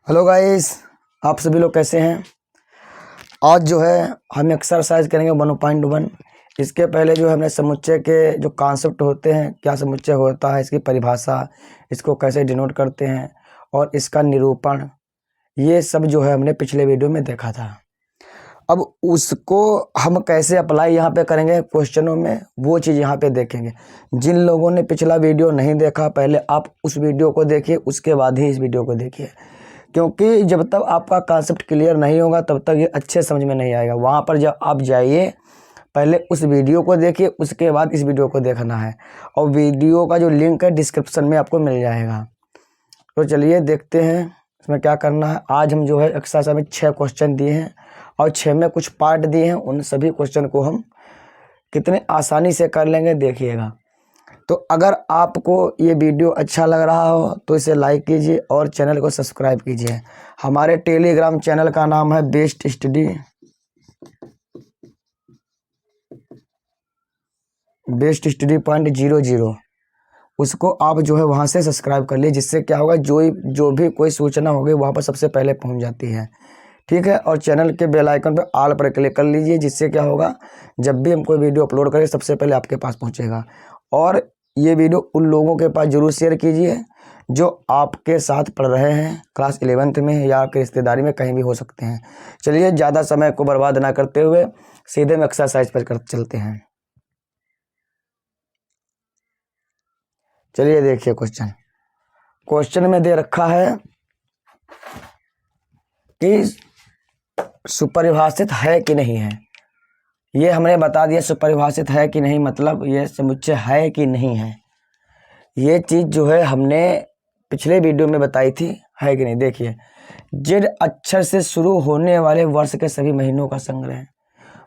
Hello guys, आप सभी लोग कैसे हैं। आज जो है हम एक्सरसाइज करेंगे 1.1। इसके पहले जो है हमने समुच्चय के जो कॉन्सेप्ट होते हैं, क्या समुच्चय होता है, इसकी परिभाषा, इसको कैसे डिनोट करते हैं और इसका निरूपण, ये सब जो है हमने पिछले वीडियो में देखा था। अब उसको हम कैसे अप्लाई यहाँ पे करेंगे क्वेश्चनों में, वो चीज़ यहाँ पे देखेंगे। जिन लोगों ने पिछला वीडियो नहीं देखा, पहले आप उस वीडियो को देखिए, उसके बाद ही इस वीडियो को देखिए, क्योंकि जब तक आपका कॉन्सेप्ट क्लियर नहीं होगा तब तक ये अच्छे समझ में नहीं आएगा। वहाँ पर जब आप जाइए, पहले उस वीडियो को देखिए, उसके बाद इस वीडियो को देखना है, और वीडियो का जो लिंक है डिस्क्रिप्शन में आपको मिल जाएगा। तो चलिए देखते हैं इसमें क्या करना है। आज हम जो है एक्सरसाइज में 6 क्वेश्चन दिए हैं और 6 में कुछ पार्ट दिए हैं। उन सभी क्वेश्चन को हम कितने आसानी से कर लेंगे देखिएगा। तो अगर आपको ये वीडियो अच्छा लग रहा हो तो इसे लाइक कीजिए और चैनल को सब्सक्राइब कीजिए। हमारे टेलीग्राम चैनल का नाम है बेस्ट स्टडी .00। उसको आप जो है वहाँ से सब्सक्राइब कर लीजिए, जिससे क्या होगा, जो भी कोई सूचना होगी वहाँ पर सबसे पहले पहुँच जाती है। ठीक है, और चैनल के बेल आइकन पर ऑल पर क्लिक कर लीजिए, जिससे क्या होगा, जब भी हम कोई वीडियो अपलोड करें सबसे पहले आपके पास पहुँचेगा। और ये वीडियो उन लोगों के पास ज़रूर शेयर कीजिए जो आपके साथ पढ़ रहे हैं, क्लास 11th में या आपकी रिश्तेदारी में कहीं भी हो सकते हैं। चलिए ज़्यादा समय को बर्बाद ना करते हुए सीधे हम एक्सरसाइज पर चलते हैं। चलिए देखिए क्वेश्चन में दे रखा है कि सुपरिभाषित है कि नहीं है। ये हमने बता दिया सुपरिभाषित है कि नहीं, मतलब ये समुच्चय है कि नहीं है। ये चीज़ जो है हमने पिछले वीडियो में बताई थी, है कि नहीं। देखिए, जेड अक्षर से शुरू होने वाले वर्ष के सभी महीनों का संग्रह है।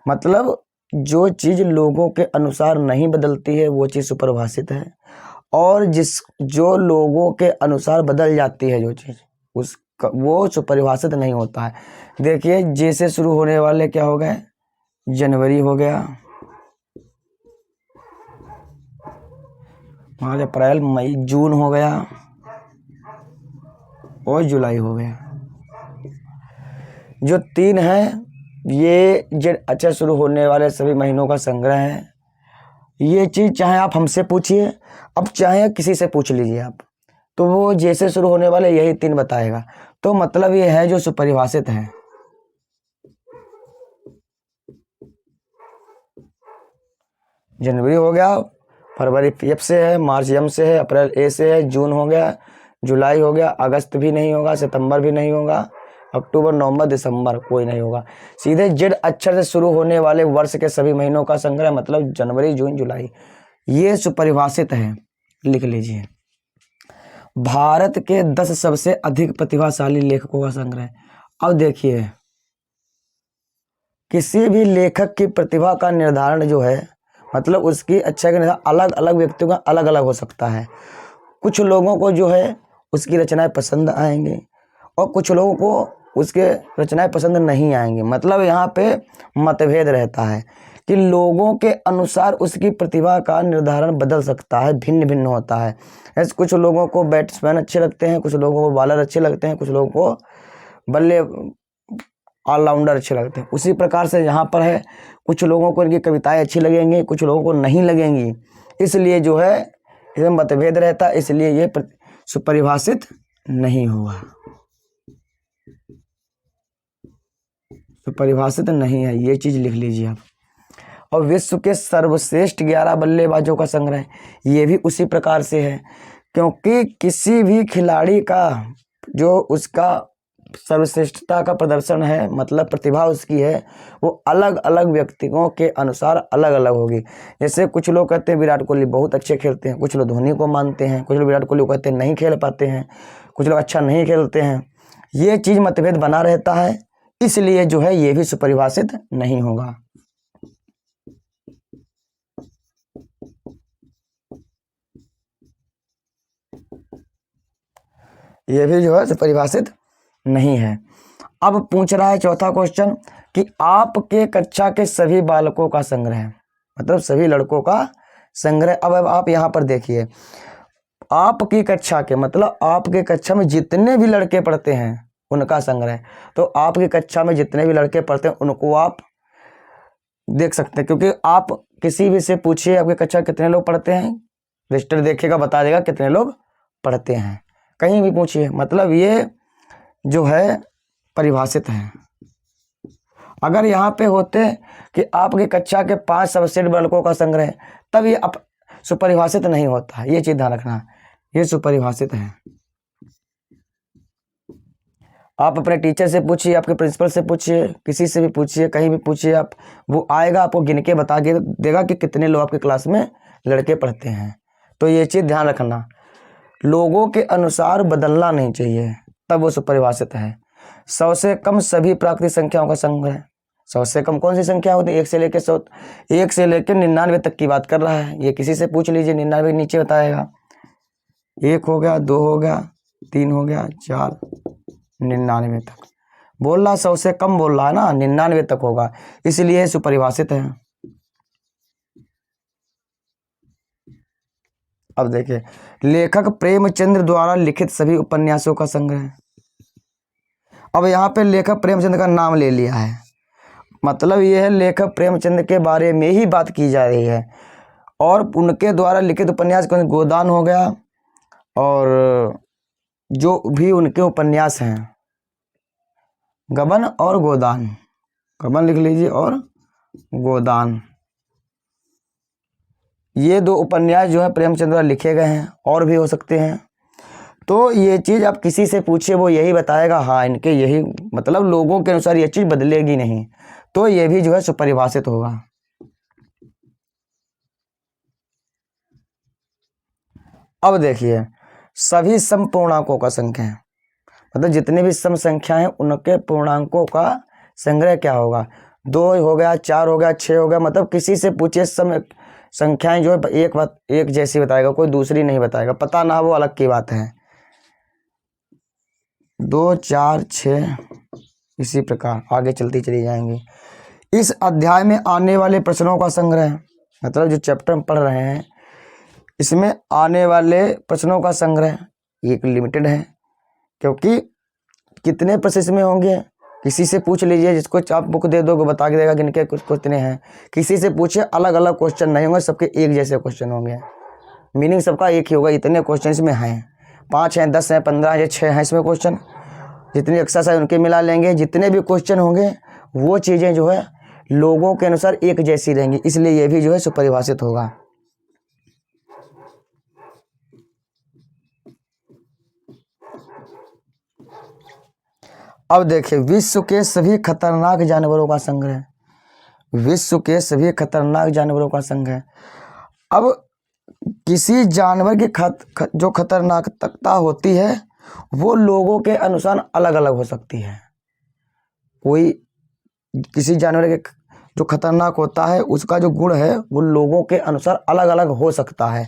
मतलब जो चीज़ लोगों के अनुसार नहीं बदलती है वो चीज़ सुपरिभाषित है, और जो लोगों के अनुसार बदल जाती है जो चीज़, वो सुपरिभाषित नहीं होता है। देखिए, जैसे शुरू होने वाले क्या हो गए, जनवरी हो गया, मार्च, अप्रैल, मई, जून हो गया और जुलाई हो गया। जो 3 है ये जेड अक्षर शुरू होने वाले सभी महीनों का संग्रह है। ये चीज़ चाहे आप हमसे पूछिए, अब चाहे किसी से पूछ लीजिए आप, तो वो जैसे शुरू होने वाले यही 3 बताएगा। तो मतलब ये है जो सुपरिभाषित है। जनवरी हो गया, फरवरी एफ से है, मार्च एम से है, अप्रैल ए से है, जून हो गया, जुलाई हो गया, अगस्त भी नहीं होगा, सितंबर भी नहीं होगा, अक्टूबर, नवंबर, दिसंबर कोई नहीं होगा। सीधे जेड अक्षर से शुरू होने वाले वर्ष के सभी महीनों का संग्रह, मतलब जनवरी, जून, जुलाई, ये सुपरिभाषित है। लिख लीजिए, भारत के 10 सबसे अधिक प्रतिभाशाली लेखकों का संग्रह। अब देखिए, किसी भी लेखक की प्रतिभा का निर्धारण जो है, मतलब उसकी अच्छा का निर्धारण अलग अलग व्यक्तियों का अलग अलग हो सकता है। कुछ लोगों को जो है उसकी रचनाएं पसंद आएंगी और कुछ लोगों को उसके रचनाएं पसंद नहीं आएंगी। मतलब यहाँ पे मतभेद रहता है कि लोगों के अनुसार उसकी प्रतिभा का निर्धारण बदल सकता है, भिन्न भिन्न होता है। ऐसे कुछ लोगों को बैट्समैन अच्छे लगते हैं, कुछ लोगों को बॉलर अच्छे लगते हैं, कुछ लोगों को बल्ले ऑलराउंडर अच्छे लगते हैं। उसी प्रकार से यहाँ पर है, कुछ लोगों को इनकी कविताएं अच्छी लगेंगी, कुछ लोगों को नहीं लगेंगी। इसलिए जो है इसमें मतभेद रहता है, इसलिए ये सुपरिभाषित नहीं हुआ, सुपरिभाषित नहीं है। ये चीज़ लिख लीजिए आप। और विश्व के सर्वश्रेष्ठ 11 बल्लेबाजों का संग्रह, ये भी उसी प्रकार से है, क्योंकि किसी भी खिलाड़ी का जो उसका सर्वश्रेष्ठता का प्रदर्शन है, मतलब प्रतिभा उसकी है, वो अलग अलग व्यक्तियों के अनुसार अलग अलग होगी। जैसे कुछ लोग कहते हैं विराट कोहली बहुत अच्छे खेलते हैं, कुछ लोग धोनी को मानते हैं, कुछ लोग विराट कोहली को कहते हैं नहीं खेल पाते हैं, कुछ लोग अच्छा नहीं खेलते हैं। ये चीज़ मतभेद बना रहता है, इसलिए जो है ये भी सुपरिभाषित नहीं होगा। ये भी जो है सुपरिभाषित नहीं है। अब पूछ रहा है चौथा क्वेश्चन कि आपके कक्षा के सभी बालकों का संग्रह, मतलब सभी लड़कों का संग्रह। अब आप यहाँ पर देखिए, आपकी कक्षा के मतलब आपके कक्षा में जितने भी लड़के पढ़ते हैं उनका संग्रह। तो आपकी कक्षा में जितने भी लड़के पढ़ते हैं उनको आप देख सकते हैं, क्योंकि आप किसी भी से पूछिए आपकी कक्षा कितने लोग पढ़ते हैं, रजिस्टर देखेगा बता देगा कितने लोग पढ़ते हैं। कहीं भी पूछिए, मतलब ये जो है परिभाषित है। अगर यहाँ पे होते कि आपकी कक्षा के 5 सबसेट लड़कों का संग्रह, तब ये सुपरिभाषित नहीं होता है। ये चीज़ ध्यान रखना, ये सुपरिभाषित है। आप अपने टीचर से पूछिए, आपके प्रिंसिपल से पूछिए, किसी से भी पूछिए, कहीं भी पूछिए आप, वो आएगा आपको गिन के बता देगा कि कितने लोग आपकी क्लास में लड़के पढ़ते हैं। तो ये चीज़ ध्यान रखना, लोगों के अनुसार बदलना नहीं चाहिए, तब वो सुपरिभाषित है। 100 से कम सभी प्राकृतिक संख्याओं का संग्रह। 100 से कम कौन सी संख्या होती है? 1 से लेकर 100, 1 से लेकर 99 तक की बात कर रहा है। ये किसी से पूछ लीजिए, 99 के नीचे बताएगा। 1 हो गया, 2 हो गया, 3 हो गया, 4, 99 तक बोल रहा। 100 से कम बोल रहा है ना, 99 तक होगा, इसलिए सुपरिभाषित है। अब देखिए, लेखक प्रेमचंद्र द्वारा लिखित सभी उपन्यासों का संग्रह। अब यहाँ पे लेखक प्रेमचंद्र का नाम ले लिया है, मतलब ये है लेखक प्रेमचंद्र के बारे में ही बात की जा रही है। और उनके द्वारा लिखित उपन्यास कौन? गोदान हो गया, और जो भी उनके उपन्यास हैं, गबन और गोदान, गबन लिख लीजिए और गोदान, ये 2 उपन्यास जो है प्रेमचंद्र द्वारा लिखे गए हैं, और भी हो सकते हैं। तो ये चीज़ आप किसी से पूछिए, वो यही बताएगा, हाँ इनके यही, मतलब लोगों के अनुसार ये चीज़ बदलेगी नहीं, तो ये भी जो है सुपरिभाषित होगा। अब देखिए, सभी सम पूर्णांकों का संख्या, मतलब जितने भी सम संख्या हैं उनके पूर्णांकों का संग्रह क्या होगा? 2 हो गया, 4 हो गया, 6 हो गया, मतलब किसी से पूछिए, सम संख्याएं जो है एक जैसी बताएगा, कोई दूसरी नहीं बताएगा। पता ना वो अलग की बात है। 2, 4, 6 इसी प्रकार आगे चलती चली जाएंगी। इस अध्याय में आने वाले प्रश्नों का संग्रह, मतलब जो चैप्टर हम पढ़ रहे हैं इसमें आने वाले प्रश्नों का संग्रह एक लिमिटेड है, क्योंकि कितने प्रश्न इसमें होंगे किसी से पूछ लीजिए, जिसको आप बुक दे दोगे बता के देगा कि इनके कुछ कितने हैं। किसी से पूछे, अलग अलग क्वेश्चन नहीं होंगे, सबके एक जैसे क्वेश्चन होंगे, मीनिंग सबका एक ही होगा। इतने क्वेश्चन इसमें हैं, 5 हैं, 10 हैं, 15 हैं, 6 हैं इसमें क्वेश्चन। जितनी एक्सरसाइज उनके मिला लेंगे, जितने भी क्वेश्चन होंगे वो चीज़ें जो है लोगों के अनुसार एक जैसी रहेंगी, इसलिए ये भी जो है सुपरिभाषित होगा। अब देखिए, विश्व के सभी खतरनाक जानवरों का संग्रह। विश्व के सभी खतरनाक जानवरों का संग्रह। अब किसी जानवर की जो खतरनाकता होती है वो लोगों के अनुसार अलग अलग हो सकती है। कोई किसी जानवर के जो खतरनाक होता है उसका जो गुण है वो लोगों के अनुसार अलग अलग हो सकता है।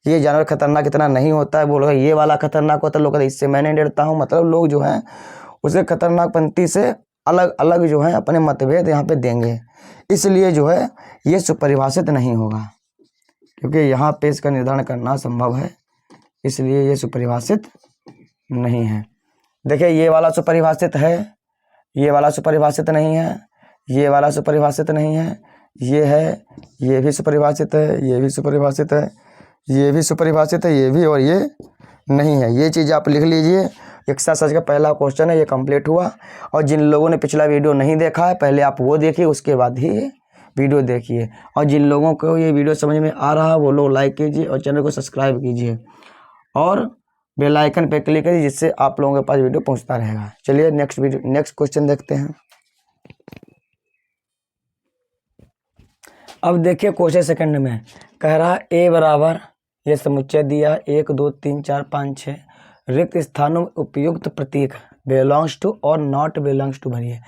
ये जानवर खतरनाक इतना नहीं होता है, बोलो ये वाला खतरनाक होता है, लोग कहते इससे मैं नहीं डरता हूँ। मतलब लोग जो हैं उसे खतरनाकपंथी से अलग अलग जो है अपने मतभेद यहाँ पे देंगे, इसलिए जो है ये सुपरिभाषित नहीं होगा, क्योंकि यहाँ पे इसका निर्धारण करना संभव है, इसलिए ये सुपरिभाषित नहीं है। देखिए, ये वाला सुपरिभाषित है, ये वाला सुपरिभाषित नहीं है, ये वाला सुपरिभाषित नहीं है, ये है, ये भी सुपरिभाषित है, ये भी सुपरिभाषित है, ये भी सुपरिभाषित है, ये भी, और ये नहीं है। ये चीज़ आप लिख लीजिए। एक्सरसाइज का पहला क्वेश्चन है, ये कंप्लीट हुआ। और जिन लोगों ने पिछला वीडियो नहीं देखा है पहले आप वो देखिए, उसके बाद ही वीडियो देखिए। और जिन लोगों को ये वीडियो समझ में आ रहा है वो लोग लाइक कीजिए और चैनल को सब्सक्राइब कीजिए और बेल आइकन पे क्लिक करिए, जिससे आप लोगों के पास वीडियो पहुंचता रहेगा। चलिए नेक्स्ट क्वेश्चन देखते हैं। अब देखिए क्वेश्चन सेकंड में कह रहा ए बराबर, ये समुच्चय दिया 1 2 3 4 5 6 रिक्त स्थानों में उपयुक्त प्रतीक बिलोंग्स टू और नॉट बिलोंग्स टू भरिए।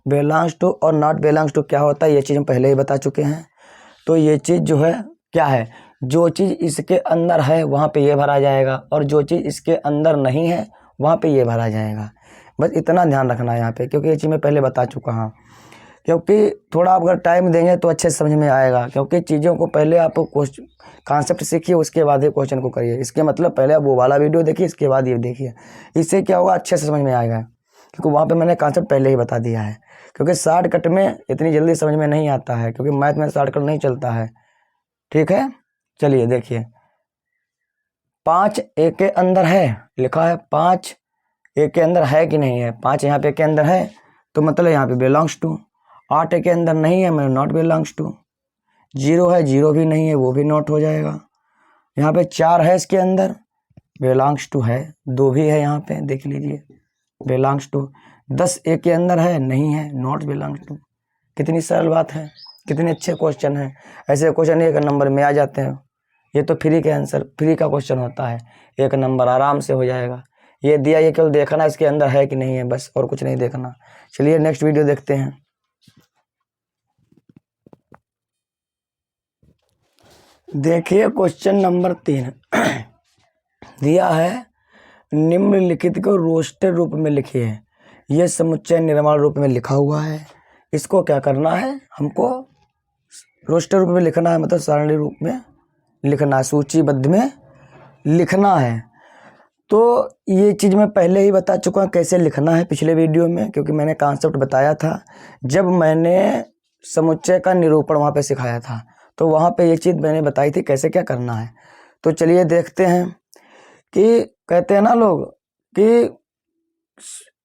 बिलोंग्स टू और नॉट बिलोंग्स टू क्या होता है ये चीज़ हम पहले ही बता चुके हैं। तो ये चीज़ जो है क्या है, जो चीज़ इसके अंदर है वहाँ पे ये भरा जाएगा और जो चीज़ इसके अंदर नहीं है वहाँ पे ये भरा जाएगा। बस इतना ध्यान रखना है यहाँ पे, क्योंकि ये चीज़ मैं पहले बता चुका हूँ। क्योंकि थोड़ा आप अगर टाइम देंगे तो अच्छे समझ में आएगा, क्योंकि चीज़ों को पहले आप कॉन्सेप्ट सीखिए उसके बाद ही क्वेश्चन को करिए। इसके मतलब पहले आप वो वाला वीडियो देखिए, इसके बाद ये देखिए, इससे क्या होगा अच्छे से समझ में आएगा। क्योंकि वहाँ पे मैंने कॉन्सेप्ट पहले ही बता दिया है, क्योंकि शॉर्टकट में इतनी जल्दी समझ में नहीं आता है, क्योंकि मैथ में शॉर्टकट नहीं चलता है। ठीक है, चलिए देखिए 5 ए के अंदर है, लिखा है 5 ए के अंदर है कि नहीं है। 5 यहाँ पे के अंदर है तो मतलब यहाँ पे बिलोंग्स टू। 8 ए के अंदर नहीं है, मतलब नॉट बिलोंग्स टू। 0 है, 0 भी नहीं है, वो भी नॉट हो जाएगा। यहाँ पे 4 है इसके अंदर, बिलोंग्स टू है। 2 भी है यहाँ पे, देख लीजिए बिलोंग्स टू। 10 ए के अंदर है, नहीं है, नॉट बिलोंग्स टू। कितनी सरल बात है, कितने अच्छे क्वेश्चन हैं। ऐसे क्वेश्चन 1 नंबर में आ जाते हैं। ये तो फ्री के आंसर, फ्री का क्वेश्चन होता है, 1 नंबर आराम से हो जाएगा। ये दिया, ये केवल देखना इसके अंदर है कि नहीं है, बस, और कुछ नहीं देखना। चलिए नेक्स्ट वीडियो देखते हैं। देखिए क्वेश्चन नंबर 3 दिया है, निम्नलिखित को रोस्टेड रूप में लिखिए। यह समुच्चय निर्माण रूप में लिखा हुआ है, इसको क्या करना है, हमको रोस्टेड रूप में लिखना है, मतलब सारणी रूप में लिखना है, सूचीबद्ध में लिखना है। तो ये चीज़ मैं पहले ही बता चुका हूँ कैसे लिखना है पिछले वीडियो में, क्योंकि मैंने कॉन्सेप्ट बताया था जब मैंने समुच्चय का निरूपण वहाँ पे सिखाया था, तो वहाँ पे ये चीज़ मैंने बताई थी कैसे क्या करना है। तो चलिए देखते हैं कि कहते हैं ना लोग कि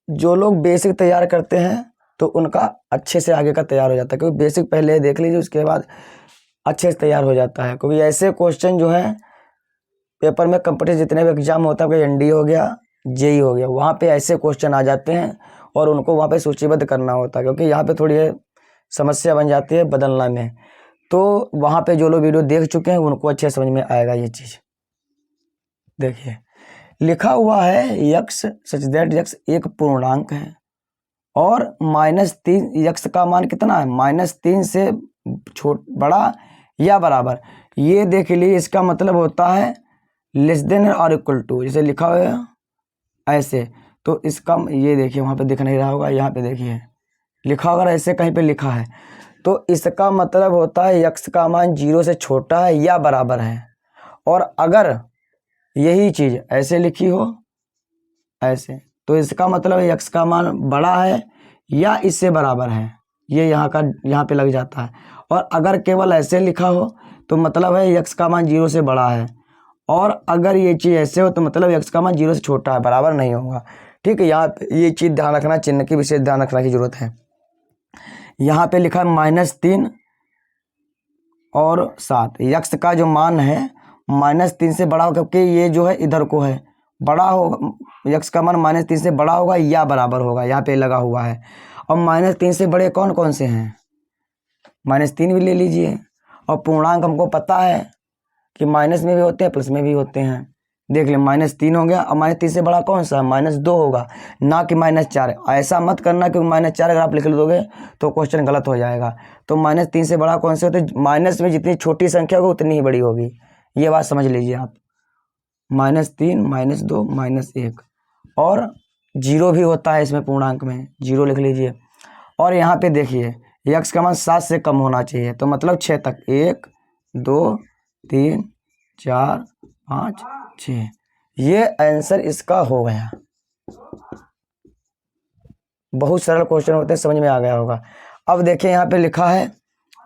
जो लोग बेसिक तैयार करते हैं तो उनका अच्छे से आगे का तैयार हो जाता है, क्योंकि बेसिक पहले देख लीजिए, उसके बाद अच्छे से तैयार हो जाता है। क्योंकि ऐसे क्वेश्चन जो हैं पेपर में, कंपटीशन जितने भी एग्जाम होता है, एनडी हो गया, जेई हो गया, वहाँ पे ऐसे क्वेश्चन आ जाते हैं और उनको वहाँ पे सूचीबद्ध करना होता है, क्योंकि यहाँ पे थोड़ी समस्या बन जाती है बदलना में। तो वहाँ पे जो लोग वीडियो देख चुके हैं उनको अच्छे समझ में आएगा ये चीज़। देखिए लिखा हुआ है यक्स सच दैट यक्स एक पूर्णांक है और -3 यक्स का मान कितना है, -3 से बड़ा या बराबर। ये देख लीजिए, इसका मतलब होता है लेस देन और इक्वल टू, जैसे लिखा हुआ है ऐसे। तो इसका ये देखिए वहाँ पे दिख नहीं रहा होगा, यहाँ पे देखिए लिखा होगा ऐसे, कहीं पे लिखा है। तो इसका मतलब होता है यक्स का मान 0 से छोटा है या बराबर है। और अगर यही चीज़ ऐसे लिखी हो ऐसे, तो इसका मतलब है यक्स का मान बड़ा है या इससे बराबर है, ये यहाँ पे लग जाता है। और अगर केवल ऐसे लिखा हो तो मतलब है यक्स का मान 0 से बड़ा है, और अगर ये चीज़ ऐसे हो तो मतलब यक्स का मान 0 से छोटा है, बराबर नहीं होगा। ठीक है, यहाँ पे ये चीज़ ध्यान रखना, चिन्ह की विशेष ध्यान रखने की जरूरत है। यहाँ पे लिखा है -3 और 7, यक्स का जो मान है -3 से बड़ा होगा, क्योंकि ये जो है इधर को है, बड़ा होगा, यक्स का मान -3 से बड़ा होगा या बराबर होगा, यहाँ पे लगा हुआ है। और -3 से बड़े कौन कौन से हैं, -3 भी ले लीजिए। और पूर्णांक हमको पता है कि माइनस में भी होते हैं, प्लस में भी होते हैं। देख ले -3 हो गया, और -3 से बड़ा कौन सा, -2 होगा, ना कि -4। ऐसा मत करना कि -4 अगर आप लिख दोगे तो क्वेश्चन गलत हो जाएगा। तो -3 से बड़ा कौन से होते हैं, माइनस में जितनी छोटी संख्या होगी उतनी ही बड़ी होगी, ये बात समझ लीजिए आप। -3, -2, -1, और 0 भी होता है इसमें, पूर्णांक में 0 लिख लीजिए। और यहाँ पे देखिए यक्स का मान 7 से कम होना चाहिए, तो मतलब 6 तक, 1 2 3 4 5 6, ये आंसर इसका हो गया। बहुत सरल क्वेश्चन होते हैं, समझ में आ गया होगा। अब देखिए यहाँ पे लिखा है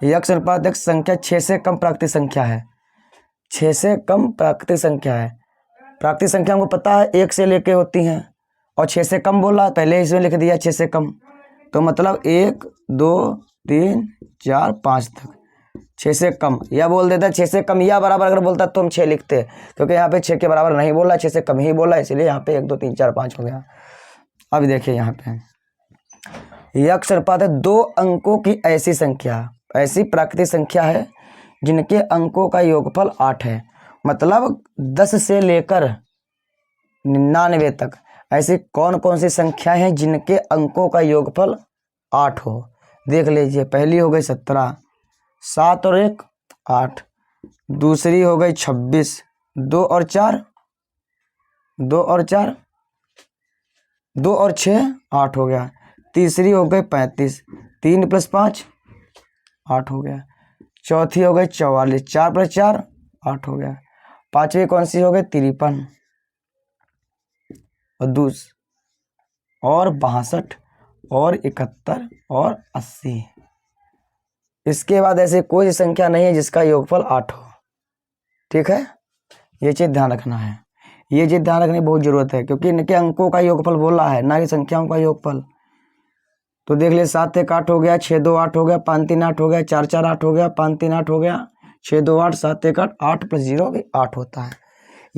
यक्स अनुपात x संख्या 6 से कम प्राकृतिक संख्या है। 6 से कम प्राकृतिक संख्या है। प्राकृतिक संख्या हमको पता है 1 से लेके होती हैं, और 6 से कम बोला, पहले इसमें लिख दिया 6 से कम, तो मतलब 1 2 3 4 5 तक 6 से कम, या बोल देता 6 से कम या बराबर। अगर बोलता तो हम 6 लिखते, क्योंकि यहाँ पे 6 के बराबर नहीं बोला, 6 से कम ही बोला, इसलिए यहाँ पे 1 2 3 4 5 हो गया। अब देखिए यहाँ पे यक्स अनुपात है 2 अंकों की ऐसी संख्या, ऐसी प्राकृतिक संख्या है जिनके अंकों का योगफल 8 है। मतलब 10 से लेकर 99 तक ऐसी कौन कौन सी संख्या हैं जिनके अंकों का योगफल 8 हो। देख लीजिए, पहली हो गई 17, 7 और 1 8, दूसरी हो गई 26, 2 और 4 2 और 4 2 और 6 8 हो गया, तीसरी हो गई 35, 3 + 5 8 हो गया, चौथी हो गई 44, 4 + 4 8 हो गया, पांचवी कौन सी हो गई 53, और और 62 और 71 और 80। इसके बाद ऐसे कोई संख्या नहीं है जिसका योगफल 8 हो। ठीक है, ये चीज़ ध्यान रखना है, ये चीज़ ध्यान रखने की बहुत ज़रूरत है, क्योंकि इनके अंकों का योगफल बोला है, ना कि संख्याओं का योगफल। तो देख ले, 7 1 8 हो गया, 6 2 8 हो गया, 5 3 8 हो गया, 4 4 8 हो गया, 5 3 8 हो गया, 6 2 8, 7 1 8, 8 + 0 भी 8 होता है।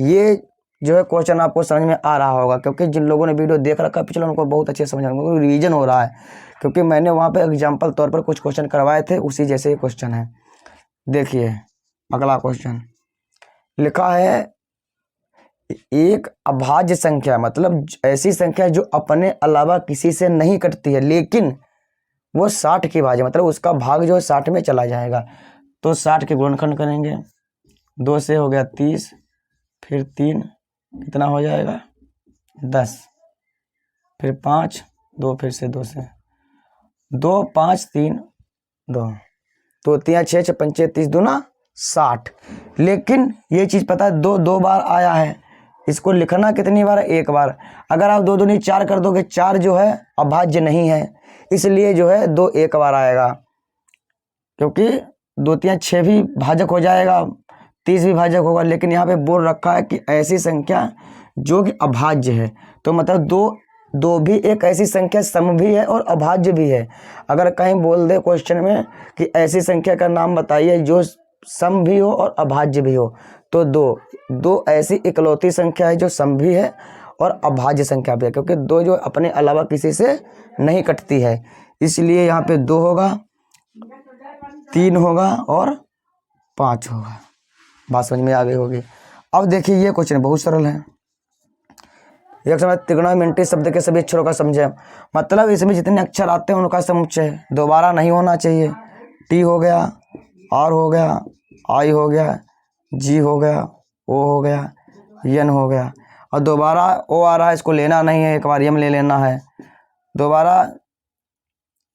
ये जो है क्वेश्चन आपको समझ में आ रहा होगा, क्योंकि जिन लोगों ने वीडियो देख रखा है पिछले, उनको बहुत अच्छे समझ आएगा, रिवीजन हो रहा है, क्योंकि मैंने वहाँ पे एग्जाम्पल तौर पर कुछ क्वेश्चन करवाए थे, उसी जैसे ये क्वेश्चन है। देखिए अगला क्वेश्चन लिखा है, एक अभाज्य संख्या, मतलब ऐसी संख्या जो अपने अलावा किसी से नहीं कटती है, लेकिन वो 60 की भाज्य, मतलब उसका भाग जो है 60 में चला जाएगा। तो 60 के गुणनखंड करेंगे, 2 से हो गया 30, फिर 3 कितना हो जाएगा 10, फिर 5 2, फिर से 2 से 2 5 3 2, तो 3 6 6 5 30 दूना 60। लेकिन ये चीज़ पता है, 2 2 बार आया है, इसको लिखना कितनी बार है, 1 बार। अगर आप 2 दूनी 4 कर दोगे, 4 जो है अभाज्य नहीं है, इसलिए जो है 2 1 बार आएगा, क्योंकि 2 3 6 भी भाजक हो जाएगा, 30 भी भाजक होगा। लेकिन यहाँ पे बोल रखा है कि ऐसी संख्या जो कि अभाज्य है, तो मतलब 2 भी एक ऐसी संख्या सम भी है और अभाज्य भी है। अगर कहीं बोल दे क्वेश्चन में कि ऐसी संख्या का नाम बताइए जो सम भी हो और अभाज्य भी हो, तो 2 ऐसी इकलौती संख्या है जो सम भी है और अभाज्य संख्या भी है, क्योंकि 2 जो अपने अलावा किसी से नहीं कटती है, इसलिए यहाँ पे 2 होगा, 3 होगा और 5 होगा। बात समझ में आ गई होगी। अब देखिए ये क्वेश्चन बहुत सरल है। एक समय त्रिगुणामिति शब्द के सभी अक्षरों का समझे, मतलब इसमें जितने अक्षर आते हैं उनका समुच्चय दोबारा नहीं होना चाहिए। टी हो गया, आर हो गया, आई हो गया, जी हो गया, ओ हो गया, एन हो गया, और दोबारा ओ आ रहा है, इसको लेना नहीं है, एक बार एम ले लेना है, दोबारा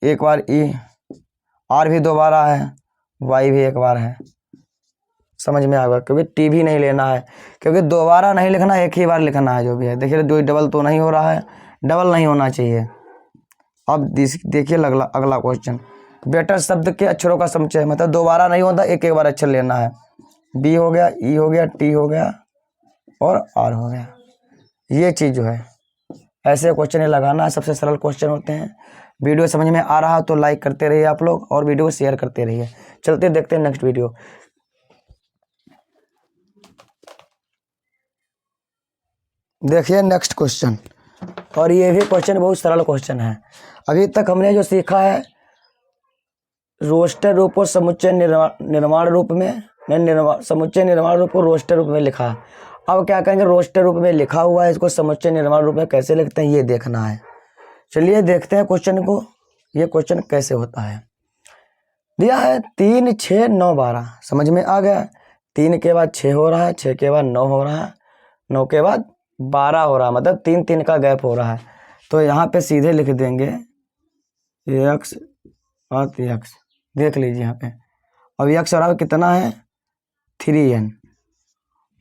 एक बार ई, आर भी दोबारा है, वाई भी एक बार है। समझ में आएगा, क्योंकि टी भी नहीं लेना है, क्योंकि दोबारा नहीं लिखना, एक ही बार लिखना है जो भी है। देखिए दो डबल तो नहीं हो रहा है, डबल नहीं होना चाहिए। अब देखिए अगला क्वेश्चन, बेटर शब्द के अक्षरों का समुच्चय, मतलब दोबारा नहीं होता, एक एक बार अक्षर लेना है। बी हो गया, ई हो गया, टी हो गया और आर हो गया। ये चीज़ जो है ऐसे क्वेश्चन लगाना है, सबसे सरल क्वेश्चन होते हैं। वीडियो समझ में आ रहा तो लाइक करते रहिए आप लोग, और वीडियो को शेयर करते रहिए। चलते देखते हैं नेक्स्ट वीडियो। देखिए नेक्स्ट क्वेश्चन, और ये भी क्वेश्चन बहुत सरल क्वेश्चन है। अभी तक हमने जो सीखा है रोस्टर रूप और समुच्चय निर्माण रूप में, समुच्चय निर्माण रूप को रोस्टर रूप में लिखा। अब क्या करेंगे, रोस्टर रूप में लिखा हुआ है, इसको समुच्चय निर्माण रूप में कैसे लिखते हैं ये देखना है। चलिए देखते हैं क्वेश्चन को, ये क्वेश्चन कैसे होता है। दिया है 3 6 9 12, समझ में आ गया। 3 के बाद 6 हो रहा है, 6 के बाद 9 हो रहा है, 9 के बाद 12 हो रहा है, मतलब 3 3 का गैप हो रहा है। तो यहाँ पे सीधे लिख देंगे x और x, देख लीजिए यहाँ पे। अब x और कितना है 3n,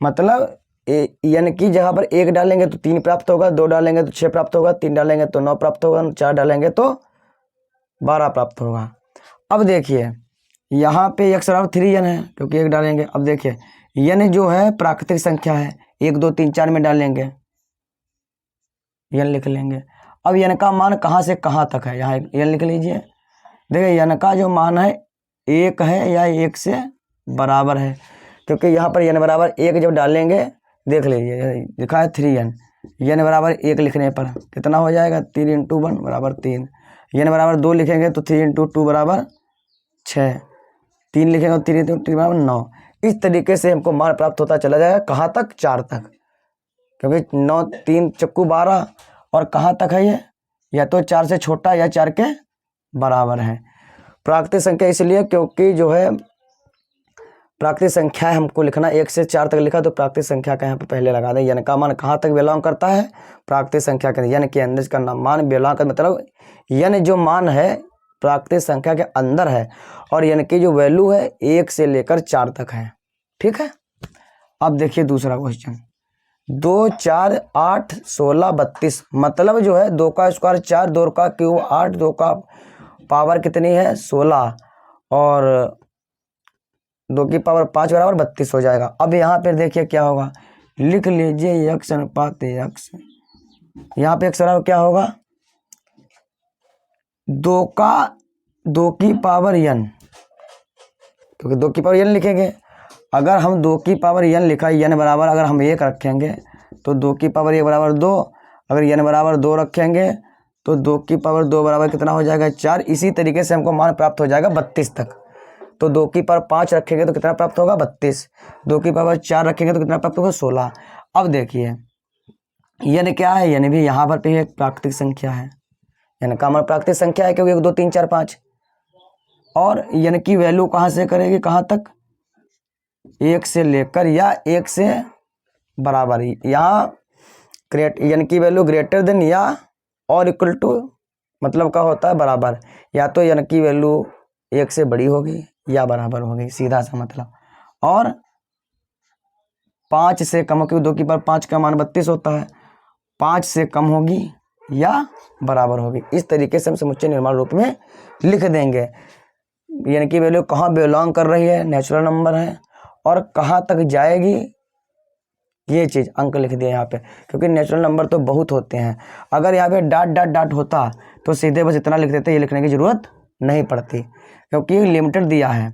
मतलब n की जगह पर 1 डालेंगे तो 3 प्राप्त होगा, 2 डालेंगे तो 6 प्राप्त होगा, 3 डालेंगे तो 9 प्राप्त होगा, 4 डालेंगे तो 12 प्राप्त होगा। अब देखिए यहाँ पे x और 3n है, क्योंकि 1 डालेंगे। अब देखिए n जो है प्राकृतिक संख्या है, 1 2 3 4 में डालेंगे, n लिख लेंगे। अब n का मान कहाँ से कहाँ तक है, यहाँ n लिख लीजिए। देखिए n का जो मान है 1 है या 1 से बराबर है, क्योंकि यहाँ पर n बराबर 1 जब डालेंगे, देख लीजिए लिखा है 3n, n बराबर 1 लिखने पर कितना हो जाएगा 3 × 1 बराबर 3, n बराबर 2 लिखेंगे तो 3 × 2 बराबर 6, 3 लिखेंगे तो 3 × 3 बराबर 9। इस तरीके से हमको मान प्राप्त होता चला जाएगा, कहाँ तक 4 तक, क्योंकि 9 3 चक्कू 12, और कहाँ तक है ये, या तो 4 से छोटा या 4 के बराबर है। प्राकृतिक संख्या इसलिए क्योंकि जो है प्राकृतिक संख्या हमको लिखना, 1 से 4 तक लिखा तो प्राकृतिक संख्या का यहाँ पे पहले लगा दें। n का मान कहाँ तक बिलोंग करता है, प्राकृतिक संख्या के n के अंदर इसका मान बिलोंग कर, मतलब n जो मान है प्राकृतिक संख्या के अंदर है, और n की जो वैल्यू है 1 से लेकर 4 तक है। ठीक है। अब देखिए दूसरा क्वेश्चन, 2 4 8 16 32, मतलब जो है 2 का स्क्वायर 4, 2 का क्यूब 8, 2 का पावर कितनी है 16 और 2 की पावर 5 बराबर 32 हो जाएगा। अब यहाँ पर देखिए क्या होगा, लिख लीजिए x अनुपात x, यहाँ पे x बराबर क्या होगा 2 की पावर n, क्योंकि 2 की पावर n लिखेंगे। अगर हम 2 की पावर n लिखा n बराबर अगर हम 1 रखेंगे तो 2 की पावर 1 बराबर 2, अगर n बराबर 2 रखेंगे तो 2 की पावर 2 बराबर कितना हो जाएगा 4। इसी तरीके से हमको मान प्राप्त हो जाएगा 32 तक। तो 2 की पावर 5 रखेंगे तो कितना प्राप्त होगा 32, 2 की पावर 4 रखेंगे तो कितना प्राप्त होगा 16। अब देखिए n क्या है, n भी यहाँ पर भी एक प्राकृतिक संख्या है, n का मान प्राकृतिक संख्या है क्योंकि 1 2 3 4 5, और n की वैल्यू कहाँ से करेगी कहाँ तक 1 से लेकर या 1 से बराबर, यहाँ n की वैल्यू ग्रेटर देन या और इक्वल टू मतलब क्या होता है बराबर, या तो n की वैल्यू 1 से बड़ी होगी या बराबर होगी, सीधा सा मतलब, और 5 से कम, क्योंकि 2 की पावर 5 का मान 32 होता है, 5 से कम होगी या बराबर होगी। इस तरीके से हम समुच्चय निर्माण रूप में लिख देंगे। n की वैल्यू कहाँ बिलोंग कर रही है, नेचुरल नंबर है, और कहाँ तक जाएगी ये चीज़ अंक लिख दिया यहाँ पे, क्योंकि नेचुरल नंबर तो बहुत होते हैं। अगर यहाँ पे डॉट डॉट डॉट होता तो सीधे बस इतना लिख देते, ये लिखने की ज़रूरत नहीं पड़ती, क्योंकि लिमिटेड दिया है,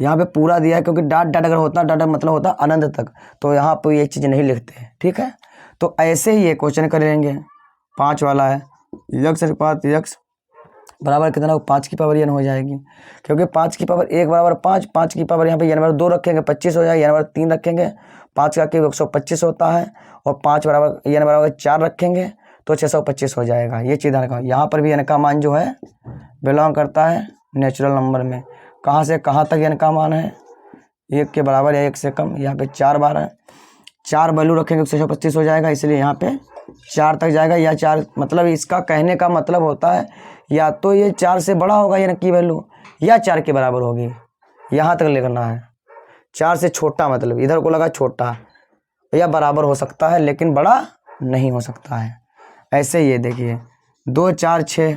यहाँ पे पूरा दिया है। क्योंकि डॉट डॉट अगर होता, डॉट मतलब होता अनंत तक, तो यहाँ पर ये चीज़ नहीं लिखते, ठीक है। तो ऐसे ही ये क्वेश्चन करेंगे, 5 वाला है, x अनुपात x बराबर कितना हो 5 की पावर n हो जाएगी, क्योंकि 5 की पावर 1 बराबर 5, 5 की पावर यहाँ पे n बराबर 2 रखेंगे 25 हो जाएगा, n बराबर 3 रखेंगे 5 का क्यूब 125 होता है, और 5 बराबर n बराबर 4 रखेंगे तो 625 हो जाएगा। ये चीज़ ध्यान रखना, यहाँ पर भी n का मान जो है बिलोंग करता है नेचुरल नंबर में। कहाँ से कहाँ तक n का मान है 1 के बराबर या 1 से कम, यहाँ पे 4 बार है, 4 वैल्यू रखेंगे 625 हो जाएगा, इसलिए यहाँ पे 4 तक जाएगा, या 4 मतलब इसका कहने का मतलब होता है या तो ये 4 से बड़ा होगा n की वैल्यू, या 4 के बराबर होगी, यहाँ तक लिखना है। 4 से छोटा मतलब इधर को लगा छोटा, या बराबर हो सकता है लेकिन बड़ा नहीं हो सकता है। ऐसे ये देखिए 2 4 6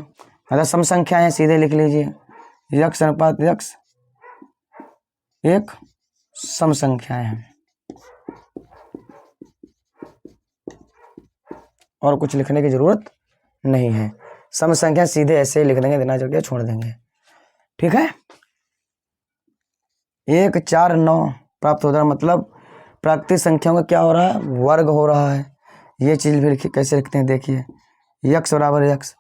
मतलब सम संख्या है, सीधे लिख लीजिए x अनुपात x एक सम संख्याएं हैं, और कुछ लिखने की जरूरत नहीं है। सम संख्या सीधे ऐसे ही लिख देंगे, देना चाहिए छोड़ देंगे, ठीक है। 1 4 9 प्राप्त हो रहा है, मतलब प्राकृतिक संख्याओं का क्या हो रहा है वर्ग हो रहा है। ये चीज़ भी लिखिए, कैसे लिखते हैं देखिए, x बराबर x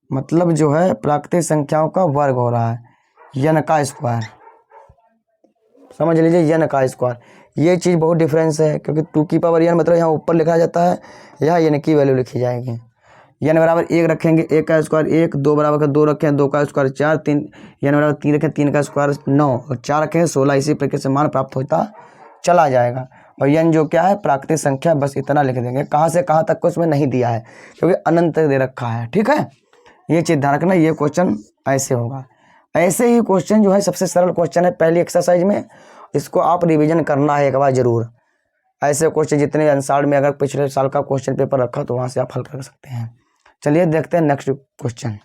मतलब जो है प्राकृतिक संख्याओं का वर्ग हो रहा है, n का स्क्वायर, समझ लीजिए n का स्क्वायर। ये चीज़ बहुत डिफरेंस है, क्योंकि 2 की पावर n मतलब यहाँ ऊपर लिखा जाता है, यहाँ n की वैल्यू लिखी जाएगी। n बराबर 1 रखेंगे 1 का स्क्वायर 1, 2 बराबर का 2 रखें 2 का स्क्वायर 4, 3 n बराबर 3 रखें 3 का स्क्वायर 9, और 4 रखें 16। इसी प्रकार से मान प्राप्त होता चला जाएगा। और n जो क्या है प्राकृतिक संख्या, बस इतना लिख देंगे। कहाँ से कहाँ तक को उसमें नहीं दिया है, क्योंकि अनंत तक दे रखा है, ठीक है। ये चीज़ ध्यान रखना, ये क्वेश्चन ऐसे होगा। ऐसे ही क्वेश्चन जो है सबसे सरल क्वेश्चन है पहली एक्सरसाइज में, इसको आप रिवीजन करना है एक बार जरूर। ऐसे क्वेश्चन जितने अंसार में अगर पिछले साल का क्वेश्चन पेपर रखा तो वहाँ से आप हल कर सकते हैं। चलिए देखते हैं नेक्स्ट क्वेश्चन।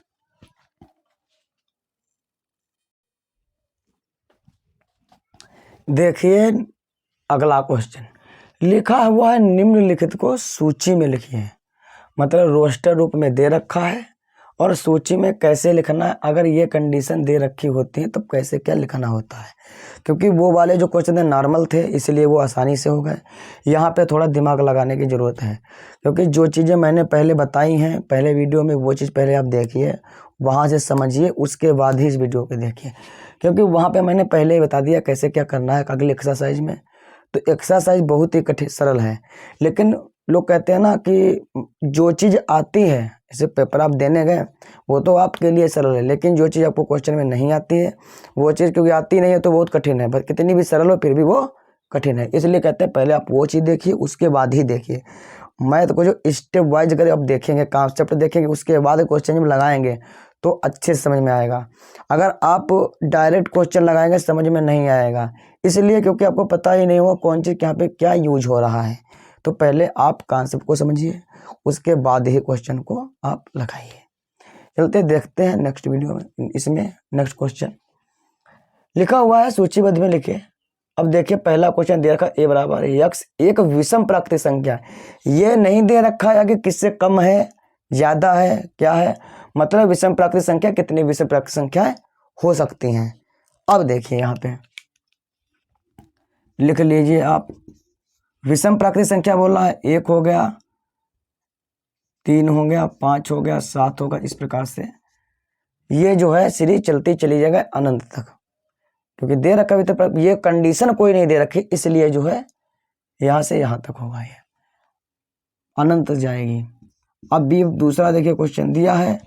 देखिए अगला क्वेश्चन लिखा हुआ है, निम्नलिखित को सूची में लिखिए, मतलब रोस्टर रूप में दे रखा है, और सूची में कैसे लिखना है, अगर ये कंडीशन दे रखी होती है तब कैसे क्या लिखना होता है। क्योंकि वो वाले जो क्वेश्चन थे नॉर्मल थे, इसलिए वो आसानी से हो गए। यहाँ पे थोड़ा दिमाग लगाने की ज़रूरत है, क्योंकि जो चीज़ें मैंने पहले बताई हैं पहले वीडियो में, वो चीज़ पहले आप देखिए, वहाँ से समझिए, उसके बाद ही इस वीडियो को देखिए, क्योंकि वहाँ पर मैंने पहले ही बता दिया कैसे क्या करना है अगली एक्सरसाइज में। तो एक्सरसाइज बहुत ही कठिन सरल है, लेकिन लोग कहते हैं ना कि जो चीज़ आती है, जैसे पेपर आप देने गए वो तो आपके लिए सरल है, लेकिन जो चीज़ आपको क्वेश्चन में नहीं आती है वो चीज़ क्योंकि आती नहीं है तो बहुत कठिन है। बस कितनी भी सरल हो फिर भी वो कठिन है, इसलिए कहते हैं पहले आप वो चीज़ देखिए उसके बाद ही देखिए। मैथ को जो स्टेप वाइज अगर आप देखेंगे, कॉन्सेप्ट देखेंगे, उसके बाद क्वेश्चन में लगाएंगे तो अच्छे से समझ में आएगा। अगर आप डायरेक्ट क्वेश्चन लगाएंगे समझ में नहीं आएगा, इसलिए क्योंकि आपको पता ही नहीं होगा कौन चीज़ यहाँ पे क्या यूज हो रहा है। तो पहले आप कॉन्सेप्ट को समझिए, उसके बाद ही क्वेश्चन को आप लगाइए। चलते देखते हैं नेक्स्ट वीडियो में। इसमें नेक्स्ट क्वेश्चन लिखा हुआ है, सूचीबद्ध में लिखे। अब देखिए पहला क्वेश्चन दे रखा a बराबर x एक विषम प्राकृतिक संख्या, ये नहीं दे रखा है कि किससे कम है ज्यादा है क्या है, मतलब विषम प्राकृतिक संख्या कितनी विषम प्राकृतिक संख्याएं हो सकती हैं। अब देखिए यहाँ पे लिख लीजिए आप, विषम प्राकृतिक संख्या बोला है 1 हो गया, 3 हो गया, 5 हो गया, 7 होगा, इस प्रकार से ये जो है सीरीज चलती चली जाएगा अनंत तक, क्योंकि दे रखा तो ये कंडीशन कोई नहीं दे रखी, इसलिए जो है यहाँ से यहाँ तक होगा, ये अनंत जाएगी। अब भी दूसरा देखिए क्वेश्चन दिया है,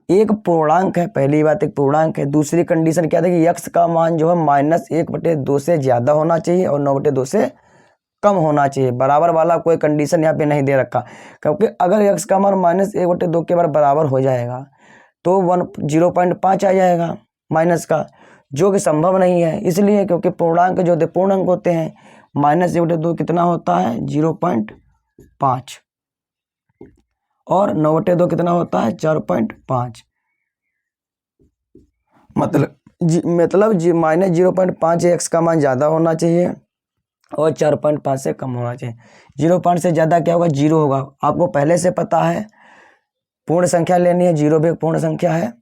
एक पूर्णांक है, पहली बात एक पूर्णांक है, दूसरी कंडीशन क्या था कि x का मान जो है -1/2 से ज्यादा होना चाहिए और 9/2 से कम होना चाहिए। बराबर वाला कोई कंडीशन यहाँ पे नहीं दे रखा, क्योंकि अगर x का मान -1/2 के बराबर हो जाएगा तो 0.5 आ जाएगा माइनस का, जो कि संभव नहीं है। इसलिए क्योंकि पूर्णांक जो पूर्णांक होते हैं, -1/2 कितना होता है 0.5 और 9/2 कितना होता है 4.5, मतलब -0.5 x का मान ज़्यादा होना चाहिए और 4.5 से कम होना चाहिए। 0 से ज़्यादा क्या होगा 0 होगा, आपको पहले से पता है। पूर्ण संख्या लेनी है, 0 भी एक पूर्ण संख्या है,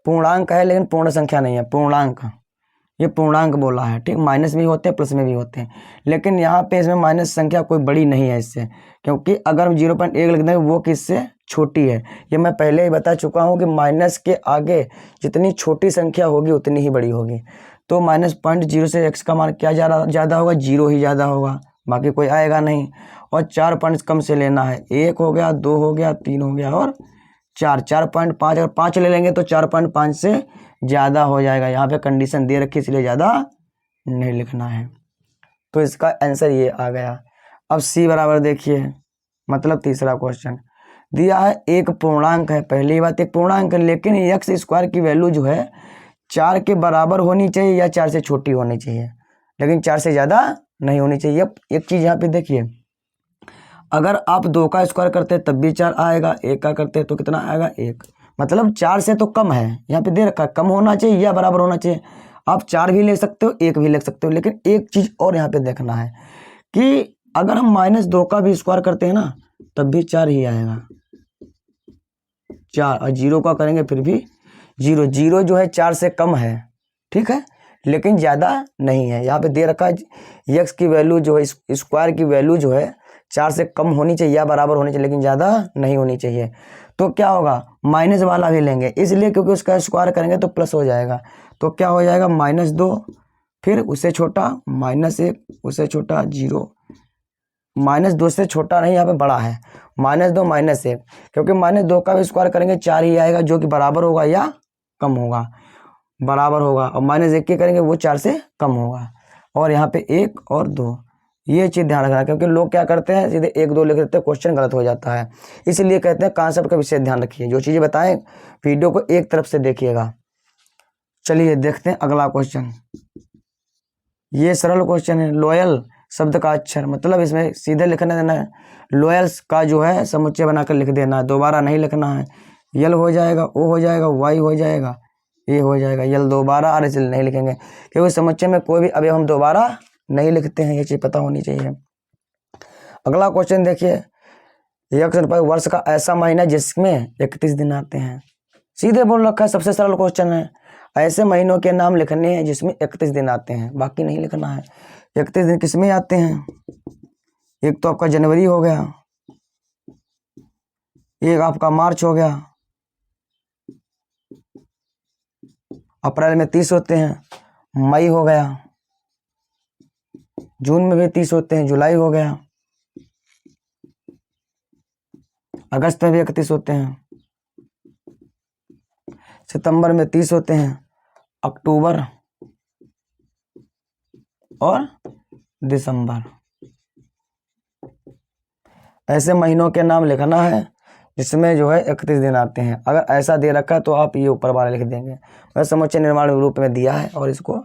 पूर्णांक है लेकिन पूर्ण संख्या नहीं है, पूर्णांक, ये पूर्णांक बोला है, ठीक। माइनस भी होते हैं प्लस में भी होते हैं, लेकिन यहाँ पे इसमें माइनस संख्या कोई बड़ी नहीं है इससे, क्योंकि अगर हम 0.1 लिख देंगे वो किससे छोटी है। ये मैं पहले ही बता चुका हूँ कि माइनस के आगे जितनी छोटी संख्या होगी उतनी ही बड़ी होगी। तो -0.0 से x का मान क्या ज़्यादा होगा 0 ही ज़्यादा होगा, बाकी कोई आएगा नहीं। और 4 पॉइंट कम से लेना है, 1 हो गया, 2 हो गया, 3 हो गया और 4.5, अगर 5 ले लेंगे तो 4.5 से ज़्यादा हो जाएगा। यहाँ पे कंडीशन दे रखी इसलिए ज़्यादा नहीं लिखना है, तो इसका आंसर ये आ गया। अब सी बराबर देखिए, मतलब तीसरा क्वेश्चन दिया है, एक पूर्णांक है, पहली बात एक पूर्णांक है, लेकिन x² की वैल्यू जो है 4 के बराबर होनी चाहिए या 4 से छोटी होनी चाहिए, लेकिन 4 से ज़्यादा नहीं होनी चाहिए। एक चीज़ यहाँ पे देखिए, अगर आप 2 का स्क्वायर करते हैं तब भी 4 आएगा, 1 का करते हैं तो कितना आएगा 1, मतलब 4 से तो कम है, यहाँ पे दे रखा है कम होना चाहिए या बराबर होना चाहिए। आप 4 भी ले सकते हो, 1 भी ले सकते हो, लेकिन एक चीज़ और यहाँ पे देखना है कि अगर हम -2 का भी स्क्वायर करते हैं ना तब भी 4 ही आएगा, 4, और 0 का करेंगे फिर भी 0। 0 जो है 4 से कम है, ठीक है, लेकिन ज़्यादा नहीं है। यहाँ पे दे रखा है x की वैल्यू जो है, स्क्वायर की वैल्यू जो है 4 से कम होनी चाहिए या बराबर होनी चाहिए, लेकिन ज़्यादा नहीं होनी चाहिए। तो क्या होगा, माइनस वाला भी लेंगे, इसलिए क्योंकि उसका स्क्वायर करेंगे तो प्लस हो जाएगा, तो क्या हो जाएगा -2, फिर उससे छोटा -1, उससे छोटा 0, -2 से छोटा नहीं, यहाँ पे बड़ा है, -2 -1, क्योंकि -2 का भी स्क्वायर करेंगे 4 ही आएगा, जो कि बराबर होगा या कम होगा, बराबर होगा, और -1 के करेंगे वो 4 से कम होगा। और यहाँ पे 1 और 2, ये चीज़ ध्यान रखना, क्योंकि लोग क्या करते हैं सीधे 1 2 लिख देते हैं, क्वेश्चन गलत हो जाता है। इसलिए कहते हैं कॉन्सेप्ट का विशेष ध्यान रखिए, जो चीज़ें बताएं वीडियो को एक तरफ से देखिएगा। चलिए देखते हैं अगला क्वेश्चन। ये सरल क्वेश्चन है, लॉयल शब्द का अक्षर, मतलब इसमें सीधे लिखना देना है, लॉयल्स का जो है समुच्चय बनाकर लिख देना है, दोबारा नहीं लिखना है। यल हो जाएगा, ओ हो जाएगा, वाई हो जाएगा, ए हो जाएगा, यल दोबारा आर एस नहीं लिखेंगे, क्योंकि समुच्चय में कोई भी अवयव हम दोबारा नहीं लिखते हैं, ये चीज़ पता होनी चाहिए। अगला क्वेश्चन देखिए, वर्ष का ऐसा महीना जिसमें 31 दिन आते हैं, सीधे बोल रखा है, सबसे सरल क्वेश्चन है। ऐसे महीनों के नाम लिखने हैं जिसमें 31 दिन आते हैं, बाकी नहीं लिखना है। 31 दिन किसमें आते हैं, एक तो आपका जनवरी हो गया, एक आपका मार्च हो गया, अप्रैल में 30 होते हैं, मई हो गया, जून में भी 30 होते हैं, जुलाई हो गया, अगस्त में भी 31 होते हैं, सितंबर में 30 होते हैं, अक्टूबर और दिसंबर, ऐसे महीनों के नाम लिखना है जिसमें जो है 31 दिन आते हैं। अगर ऐसा दे रखा है तो आप ये ऊपर वाला लिख देंगे, वह समुच्चय निर्माण रूप में दिया है और इसको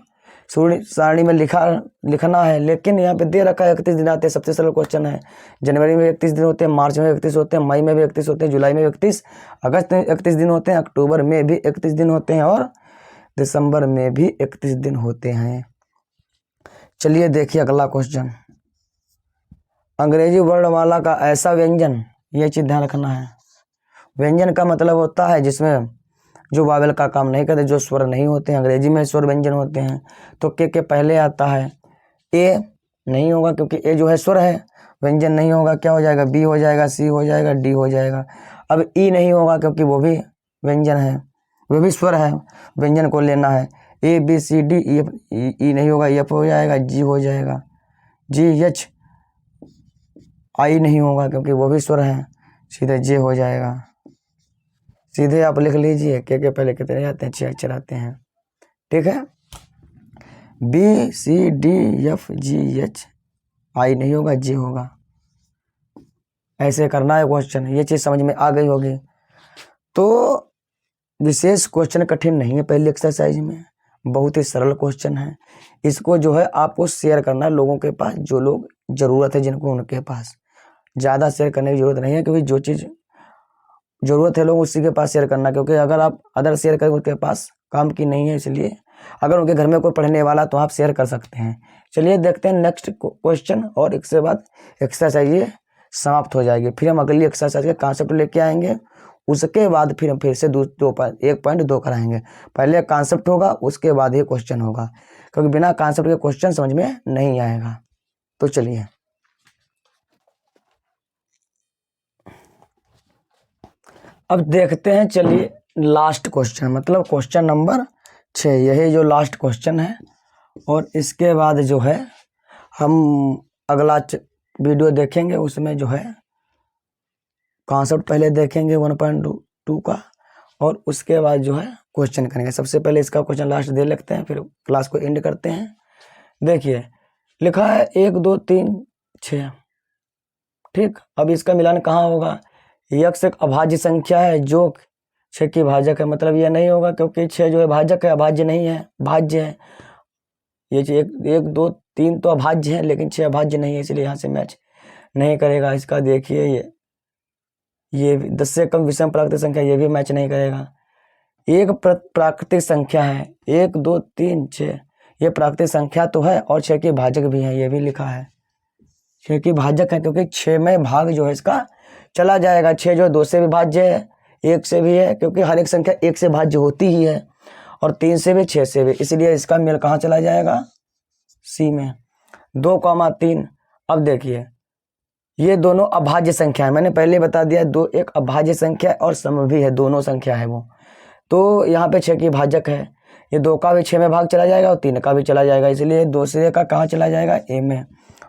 सारणी में लिखना है, लेकिन यहाँ पे दे रखा है 31 दिन आते हैं। सबसे सरल क्वेश्चन है। जनवरी में 31 दिन होते हैं, मार्च में 31 होते हैं, मई में भी 31 होते हैं, जुलाई में 31, अगस्त में 31 दिन होते हैं, अक्टूबर में भी 31 दिन होते हैं और दिसंबर में भी 31 दिन होते हैं। चलिए देखिए अगला क्वेश्चन। अंग्रेजी वर्णमाला का ऐसा व्यंजन, ये चीज़ ध्यान रखना है। व्यंजन का मतलब होता है जिसमें जो वावेल का काम नहीं करते, जो स्वर नहीं होते हैं। अंग्रेजी में स्वर व्यंजन होते हैं। तो के पहले आता है। ए नहीं होगा क्योंकि ए जो है स्वर है, व्यंजन नहीं होगा। क्या हो जाएगा? बी हो जाएगा, सी हो जाएगा, डी हो जाएगा। अब ई नहीं होगा क्योंकि वो भी व्यंजन है, वो भी स्वर है, व्यंजन को लेना है। A B C D E नहीं होगा, एफ हो जाएगा, जी हो जाएगा, जी एच। आई नहीं होगा क्योंकि वो भी स्वर है, सीधे जे हो जाएगा। सीधे आप लिख लीजिए के पहले कितने आते हैं? 6 अक्षर आते हैं। ठीक है। B C D F G H, I नहीं होगा, जी होगा। ऐसे करना है क्वेश्चन। ये चीज़ समझ में आ गई होगी। तो विशेष क्वेश्चन कठिन नहीं है पहली एक्सरसाइज में, बहुत ही सरल क्वेश्चन है। इसको जो है आपको शेयर करना है लोगों के पास, जो लोग ज़रूरत है जिनको, उनके पास। ज़्यादा शेयर करने की ज़रूरत नहीं है, क्योंकि जो चीज़ ज़रूरत है लोग उसी के पास शेयर करना, क्योंकि अगर आप अदर शेयर करें उनके पास काम की नहीं है। इसलिए अगर उनके घर में कोई पढ़ने वाला तो आप शेयर कर सकते हैं। चलिए देखते हैं नेक्स्ट क्वेश्चन, और इसके बाद एक्सरसाइज ये समाप्त हो जाएगी। फिर हम अगली एक्सरसाइज के कॉन्सेप्ट लेके आएंगे। उसके बाद फिर हम फिर से 1.2 कराएंगे। पहले कॉन्सेप्ट होगा, उसके बाद ये क्वेश्चन होगा, क्योंकि बिना कॉन्सेप्ट के क्वेश्चन समझ में नहीं आएगा। तो चलिए अब देखते हैं। चलिए लास्ट क्वेश्चन, मतलब क्वेश्चन नंबर 6, यही जो लास्ट क्वेश्चन है। और इसके बाद जो है हम अगला वीडियो देखेंगे, उसमें जो है कॉन्सेप्ट पहले देखेंगे 1.2 का, और उसके बाद जो है क्वेश्चन करेंगे। सबसे पहले इसका क्वेश्चन लास्ट दे लेते हैं, फिर क्लास को एंड करते हैं। देखिए लिखा है 1 2 3 6। ठीक। अब इसका मिलान कहाँ होगा? यक्स एक अभाज्य संख्या है जो 6 की भाजक है। मतलब यह नहीं होगा क्योंकि 6 जो है भाजक है, अभाज्य नहीं है, भाज्य है। ये 1 2 3 तो अभाज्य है, लेकिन 6 अभाज्य नहीं है, इसलिए यहाँ से मैच नहीं करेगा। इसका देखिए ये 10 से कम विषम प्राकृतिक संख्या, ये भी मैच नहीं करेगा। एक प्राकृतिक संख्या है, 1 2 3 6, ये प्राकृतिक संख्या तो है और 6 की भाजक भी है, ये भी लिखा है। 6 की भाजक है क्योंकि 6 में भाग जो है इसका चला जाएगा। 6 जो 2 से भी भाज्य है, 1 से भी है, क्योंकि हर एक संख्या 1 से भाज्य होती ही है, और 3 से भी, 6 से भी, इसलिए इसका मेल कहाँ चला जाएगा? सी में। 2,3। अब देखिए ये दोनों अभाज्य संख्या है, मैंने पहले बता दिया। 2 एक अभाज्य संख्या और सम भी है, दोनों संख्या है वो। तो यहाँ पे 6 की भाजक है, ये 2 का भी 6 में भाग चला जाएगा और 3 का भी चला जाएगा, इसलिए 2 से का कहाँ चला जाएगा? ए में।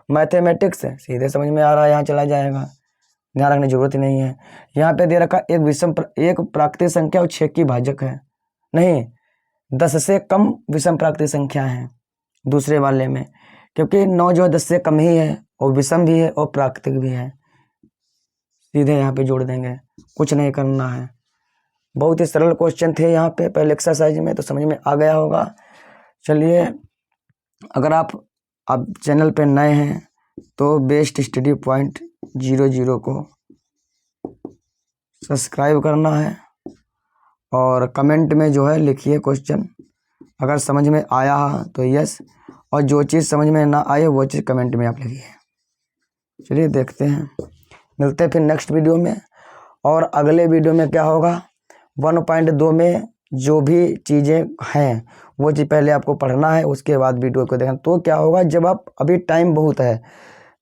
मैथमेटिक्स सीधे समझ में आ रहा है, यहाँ चला जाएगा, ध्यान रखने की जरूरत ही नहीं है। यहाँ पे दे रखा एक प्राकृतिक संख्या और 6 की भाजक है, नहीं 10 से कम विषम प्राकृतिक संख्या है दूसरे वाले में, क्योंकि 9 जो है 10 से कम ही है और विषम भी है और प्राकृतिक भी है। सीधे यहाँ पे जोड़ देंगे, कुछ नहीं करना है। बहुत ही सरल क्वेश्चन थे यहाँ पे पहले एक्सरसाइज में, तो समझ में आ गया होगा। चलिए अगर आप चैनल पे नए हैं तो बेस्ट स्टडी पॉइंट 00 को सब्सक्राइब करना है, और कमेंट में जो है लिखिए क्वेश्चन, अगर समझ में आया तो यस, और जो चीज़ समझ में ना आए वो चीज़ कमेंट में आप लिखिए। चलिए देखते हैं, मिलते हैं फिर नेक्स्ट वीडियो में। और अगले वीडियो में क्या होगा? 1.2 में जो भी चीज़ें हैं वो चीज़ पहले आपको पढ़ना है, उसके बाद वीडियो को देखना। तो क्या होगा, जब आप अभी टाइम बहुत है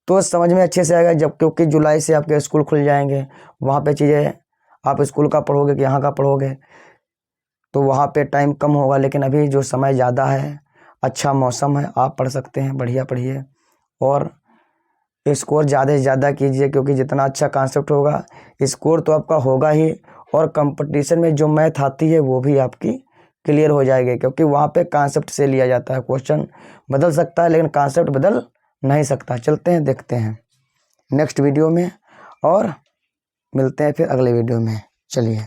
तो समझ में अच्छे से आएगा, जब क्योंकि जुलाई से आपके स्कूल खुल जाएंगे, वहाँ पे चीज़ें आप स्कूल का पढ़ोगे कि यहाँ का पढ़ोगे, तो वहाँ पे टाइम कम होगा। लेकिन अभी जो समय ज़्यादा है, अच्छा मौसम है, आप पढ़ सकते हैं, बढ़िया पढ़िए और स्कोर ज़्यादा से ज़्यादा कीजिए, क्योंकि जितना अच्छा कॉन्सेप्ट होगा स्कोर तो आपका होगा ही, और कंपटीशन में जो मैथ आती है वो भी आपकी क्लियर हो जाएगी, क्योंकि वहाँ पे कॉन्सेप्ट से लिया जाता है। क्वेश्चन बदल सकता है लेकिन कॉन्सेप्ट बदल नहीं सकता। चलते हैं, देखते हैं नेक्स्ट वीडियो में, और मिलते हैं फिर अगले वीडियो में। चलिए।